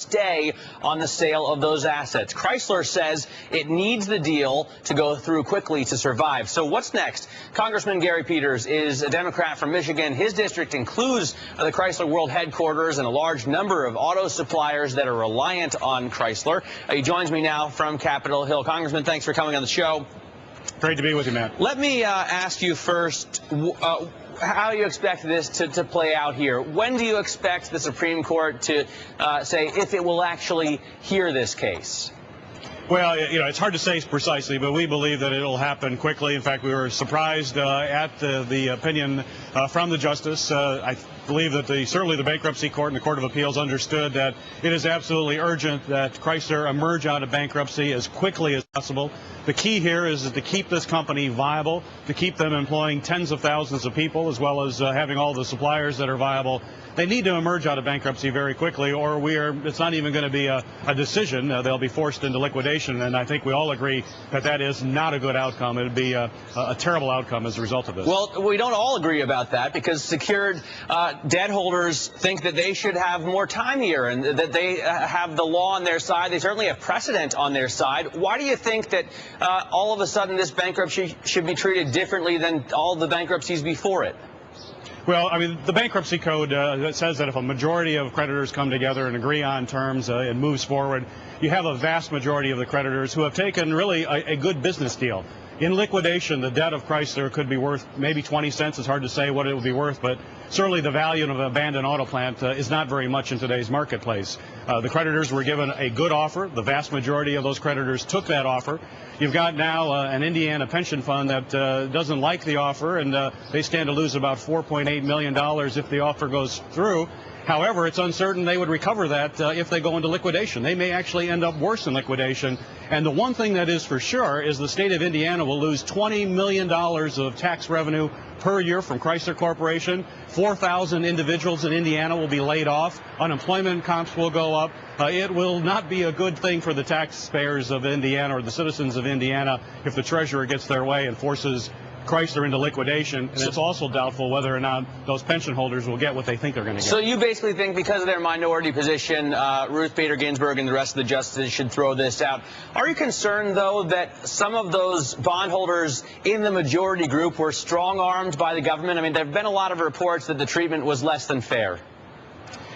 stay on the sale of those assets. Chrysler says it needs the deal to go through quickly to survive. So what's next? Congressman Gary Peters is a Democrat from Michigan. His district includes the Chrysler World Headquarters and a large number of auto suppliers that are reliant on Chrysler. He joins me now from Capitol Hill. Congressman, thanks for coming on the show. Great to be with you, Matt. Let me ask you first how you expect this to play out here. When do you expect the Supreme Court to say if it will actually hear this case? Well, it's hard to say precisely, but we believe that it'll happen quickly. In fact, we were surprised at the opinion from the justice. I believe that certainly the Bankruptcy Court and the Court of Appeals understood that it is absolutely urgent that Chrysler emerge out of bankruptcy as quickly as possible. The key here is to keep this company viable, to keep them employing tens of thousands of people, as well as having all the suppliers that are viable. They need to emerge out of bankruptcy very quickly, or it's not even going to be a decision. They'll be forced into liquidation, and I think we all agree that that is not a good outcome. It would be a terrible outcome as a result of this. Well, we don't all agree about that, because secured debt holders think that they should have more time here and that they have the law on their side. They certainly have precedent on their side. Why do you think that all of a sudden this bankruptcy should be treated differently than all the bankruptcies before it? Well, I mean, the bankruptcy code says that if a majority of creditors come together and agree on terms and moves forward, you have a vast majority of the creditors who have taken really a good business deal. In liquidation, the debt of Chrysler could be worth maybe 20 cents. It's hard to say what it would be worth, but certainly the value of an abandoned auto plant is not very much in today's marketplace. The creditors were given a good offer. The vast majority of those creditors took that offer. You've got now an Indiana pension fund that doesn't like the offer, and they stand to lose about $4.8 million if the offer goes through. However, it's uncertain they would recover that if they go into liquidation. They may actually end up worse in liquidation. And the one thing that is for sure is the state of Indiana will lose $20 million of tax revenue per year from Chrysler Corporation. 4,000 individuals in Indiana will be laid off. Unemployment comps will go up. It will not be a good thing for the taxpayers of Indiana or the citizens of Indiana if the treasurer gets their way and forces Chrysler into liquidation, and it's also doubtful whether or not those pension holders will get what they think they're going to get. So you basically think because of their minority position, Ruth Bader Ginsburg and the rest of the justices should throw this out. Are you concerned, though, that some of those bondholders in the majority group were strong-armed by the government? I mean, there have been a lot of reports that the treatment was less than fair.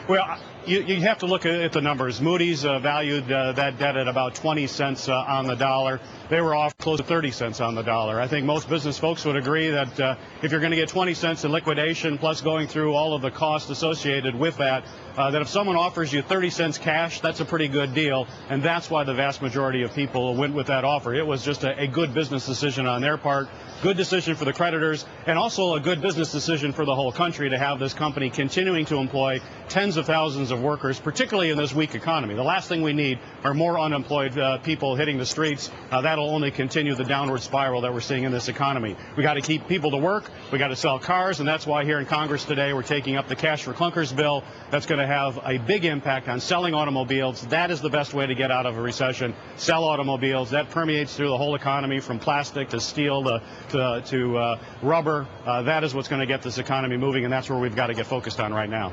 Well, you have to look at the numbers. Moody's valued that debt at about 20 cents on the dollar. They were off close to 30 cents on the dollar. I think most business folks would agree that if you're going to get 20 cents in liquidation plus going through all of the costs associated with that, that if someone offers you 30 cents cash, that's a pretty good deal, and that's why the vast majority of people went with that offer. It was just a good business decision on their part, good decision for the creditors, and also a good business decision for the whole country to have this company continuing to employ tens of thousands of workers, particularly in this weak economy. The last thing we need are more unemployed people hitting the streets. That'll only continue the downward spiral that we're seeing in this economy. We got to keep people to work. We got to sell cars, and that's why here in Congress today we're taking up the Cash for Clunkers bill. That's going to have a big impact on selling automobiles. That is the best way to get out of a recession. Sell automobiles. That permeates through the whole economy, from plastic to steel to rubber. That is what's going to get this economy moving, and that's where we've got to get focused on right now.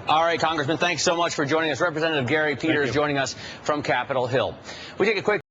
All right, Congressman, thanks so much for joining us. Representative Gary Peters joining us from Capitol Hill. We take a quick